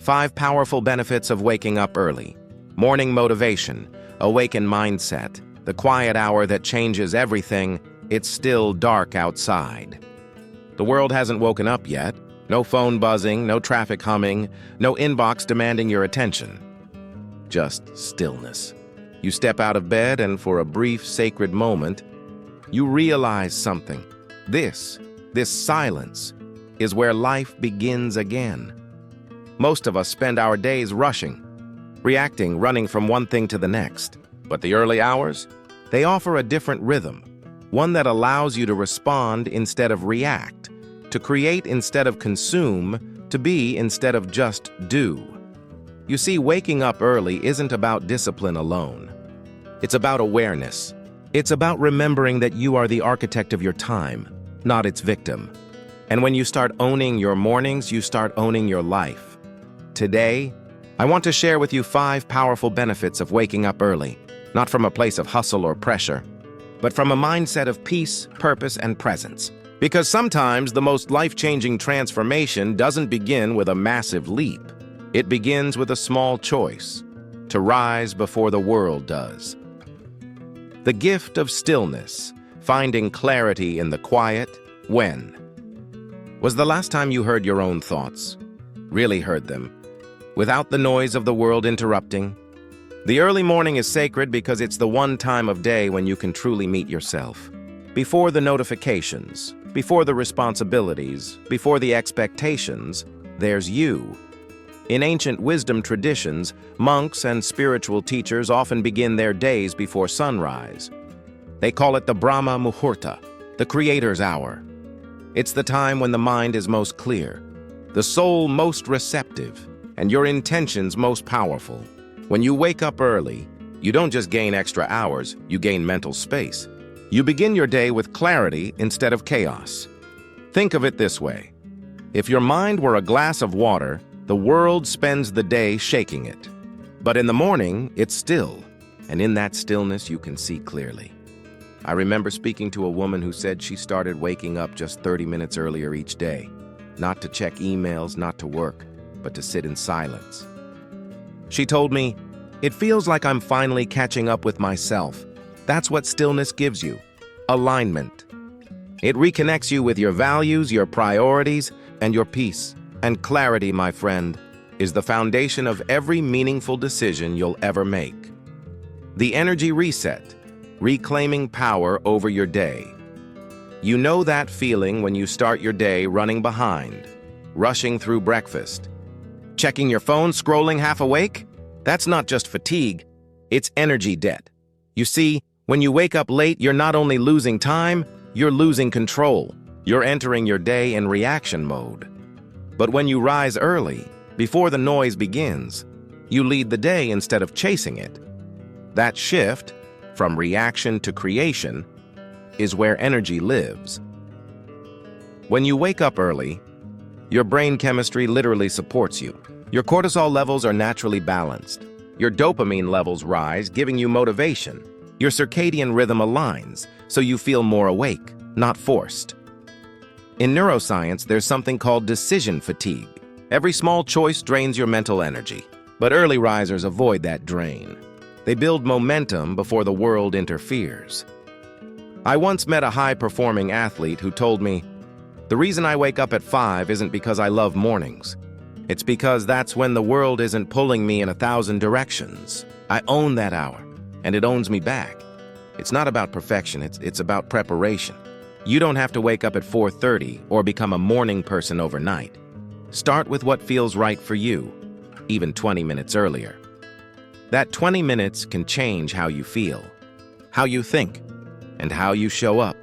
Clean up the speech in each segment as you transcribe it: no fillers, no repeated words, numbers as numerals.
5 powerful benefits of waking up early. Morning motivation, awaken mindset, the quiet hour that changes everything. It's still dark outside. The world hasn't woken up yet. No phone buzzing, no traffic humming, no inbox demanding your attention. Just stillness. You step out of bed and for a brief, sacred moment, you realize something. This silence is where life begins again. Most of us spend our days rushing, reacting, running from one thing to the next. But the early hours, they offer a different rhythm, one that allows you to respond instead of react, to create instead of consume, to be instead of just do. You see, waking up early isn't about discipline alone. It's about awareness. It's about remembering that you are the architect of your time, not its victim. And when you start owning your mornings, you start owning your life. Today, I want to share with you 5 powerful benefits of waking up early, not from a place of hustle or pressure, but from a mindset of peace, purpose, and presence. Because sometimes the most life-changing transformation doesn't begin with a massive leap. It begins with a small choice, to rise before the world does. The gift of stillness, finding clarity in the quiet. When was the last time you heard your own thoughts? Really heard them, without the noise of the world interrupting? The early morning is sacred because it's the one time of day when you can truly meet yourself. Before the notifications, before the responsibilities, before the expectations, there's you. In ancient wisdom traditions, monks and spiritual teachers often begin their days before sunrise. They call it the Brahma Muhurta, the Creator's hour. It's the time when the mind is most clear, the soul most receptive, and your intentions most powerful. When you wake up early, you don't just gain extra hours, you gain mental space. You begin your day with clarity instead of chaos. Think of it this way. If your mind were a glass of water, the world spends the day shaking it. But in the morning, it's still, and in that stillness you can see clearly. I remember speaking to a woman who said she started waking up just 30 minutes earlier each day, not to check emails, not to work, but to sit in silence. She told me, "It feels like I'm finally catching up with myself." That's what stillness gives you, alignment. It reconnects you with your values, your priorities, and your peace. And clarity, my friend, is the foundation of every meaningful decision you'll ever make. The energy reset, reclaiming power over your day. You know that feeling when you start your day running behind, rushing through breakfast, checking your phone, scrolling half awake? That's not just fatigue, it's energy debt. You see, when you wake up late, you're not only losing time, you're losing control. You're entering your day in reaction mode. But when you rise early, before the noise begins, you lead the day instead of chasing it. That shift, from reaction to creation, is where energy lives. When you wake up early, your brain chemistry literally supports you. Your cortisol levels are naturally balanced. Your dopamine levels rise, giving you motivation. Your circadian rhythm aligns, so you feel more awake, not forced. In neuroscience, there's something called decision fatigue. Every small choice drains your mental energy, but early risers avoid that drain. They build momentum before the world interferes. I once met a high-performing athlete who told me, "The reason I wake up at 5 isn't because I love mornings. It's because that's when the world isn't pulling me in 1,000 directions. I own that hour, and it owns me back." It's not about perfection, it's about preparation. You don't have to wake up at 4:30 or become a morning person overnight. Start with what feels right for you, even 20 minutes earlier. That 20 minutes can change how you feel, how you think, and how you show up.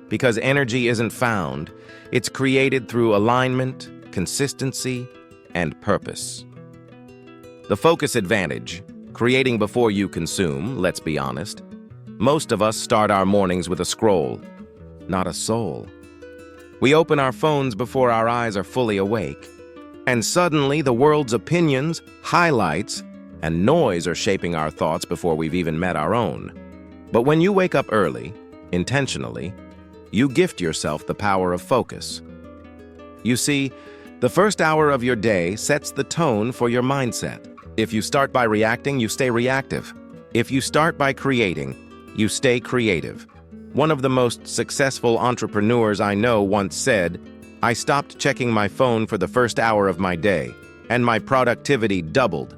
Because energy isn't found, it's created through alignment, consistency, and purpose. The focus advantage, creating before you consume, let's be honest. Most of us start our mornings with a scroll, not a soul. We open our phones before our eyes are fully awake, and suddenly the world's opinions, highlights, and noise are shaping our thoughts before we've even met our own. But when you wake up early, intentionally, you gift yourself the power of focus. You see, The first hour of your day sets the tone for your mindset. If you start by reacting, you stay reactive. If you start by creating, you stay creative. One of the most successful entrepreneurs I know once said, "I stopped checking my phone for the first hour of my day, and my productivity doubled.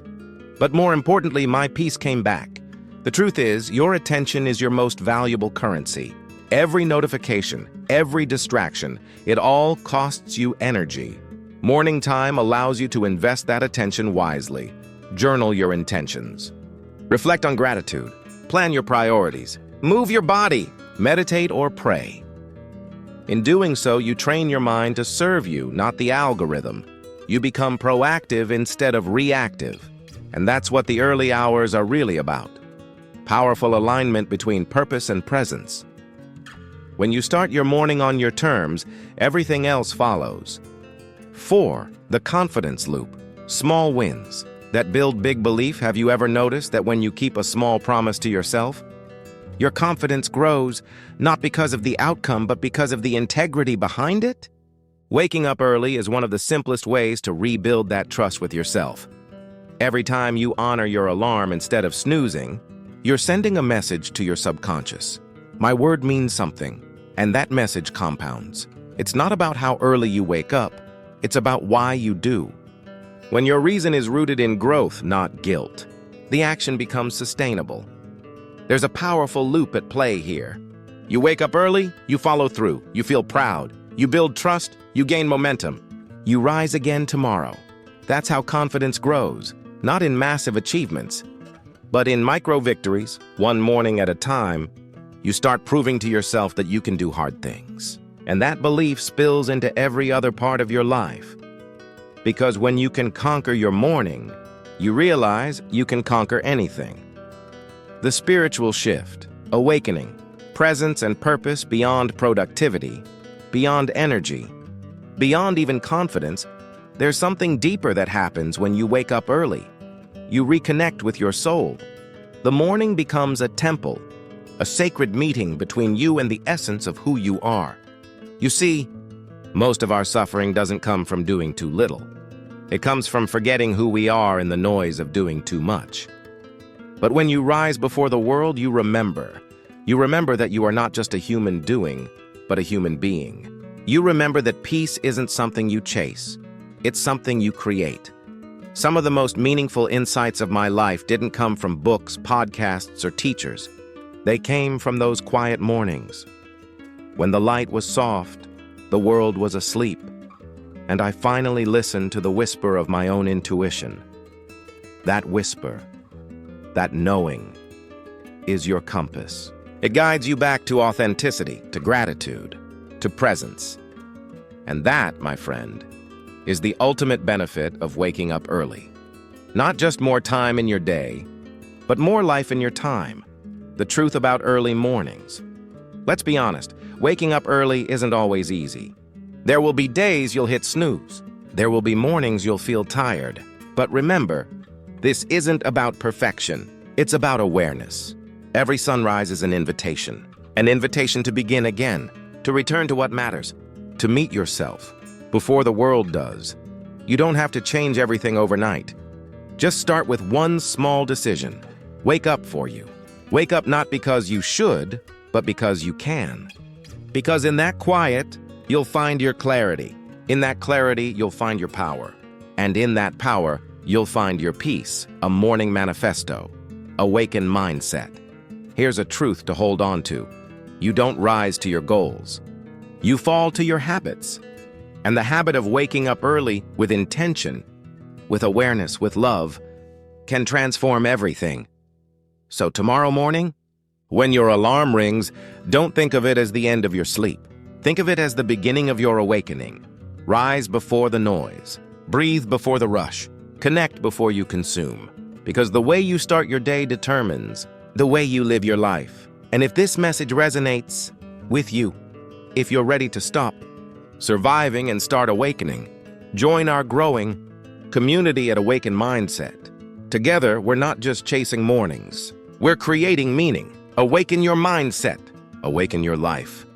But more importantly, my peace came back." The truth is, your attention is your most valuable currency. Every notification, every distraction, it all costs you energy. Morning time allows you to invest that attention wisely. Journal your intentions. Reflect on gratitude. Plan your priorities. Move your body. Meditate or pray. In doing so, you train your mind to serve you, not the algorithm. You become proactive instead of reactive. And that's what the early hours are really about. Powerful alignment between purpose and presence. When you start your morning on your terms, everything else follows. 4. The confidence loop. Small wins that build big belief. Have you ever noticed that when you keep a small promise to yourself, your confidence grows, not because of the outcome, but because of the integrity behind it? Waking up early is one of the simplest ways to rebuild that trust with yourself. Every time you honor your alarm instead of snoozing, you're sending a message to your subconscious. My word means something, and that message compounds. It's not about how early you wake up, it's about why you do. When your reason is rooted in growth, not guilt, the action becomes sustainable. There's a powerful loop at play here. You wake up early, you follow through, you feel proud, you build trust, you gain momentum. You rise again tomorrow. That's how confidence grows, not in massive achievements, but in micro victories, one morning at a time. You start proving to yourself that you can do hard things. And that belief spills into every other part of your life. Because when you can conquer your morning, you realize you can conquer anything. The spiritual shift, awakening, presence and purpose beyond productivity, beyond energy, beyond even confidence, there's something deeper that happens when you wake up early. You reconnect with your soul. The morning becomes a temple, a sacred meeting between you and the essence of who you are. You see, most of our suffering doesn't come from doing too little. It comes from forgetting who we are in the noise of doing too much. But when you rise before the world, you remember. You remember that you are not just a human doing, but a human being. You remember that peace isn't something you chase. It's something you create. Some of the most meaningful insights of my life didn't come from books, podcasts, or teachers. They came from those quiet mornings. When the light was soft, the world was asleep, and I finally listened to the whisper of my own intuition. That whisper, that knowing, is your compass. It guides you back to authenticity, to gratitude, to presence. And that, my friend, is the ultimate benefit of waking up early. Not just more time in your day, but more life in your time. The truth about early mornings. Let's be honest, waking up early isn't always easy. There will be days you'll hit snooze. There will be mornings you'll feel tired. But remember, this isn't about perfection. It's about awareness. Every sunrise is an invitation to begin again, to return to what matters, to meet yourself before the world does. You don't have to change everything overnight. Just start with one small decision. Wake up for you. Wake up not because you should, but because you can. Because in that quiet, you'll find your clarity. In that clarity, you'll find your power. And in that power, you'll find your peace, a morning manifesto, awaken mindset. Here's a truth to hold on to. You don't rise to your goals. You fall to your habits. And the habit of waking up early with intention, with awareness, with love, can transform everything. So tomorrow morning, when your alarm rings, don't think of it as the end of your sleep. Think of it as the beginning of your awakening. Rise before the noise. Breathe before the rush. Connect before you consume. Because the way you start your day determines the way you live your life. And if this message resonates with you, if you're ready to stop surviving and start awakening, join our growing community at Awaken Mindset. Together, we're not just chasing mornings. We're creating meaning. Awaken your mindset. Awaken your life.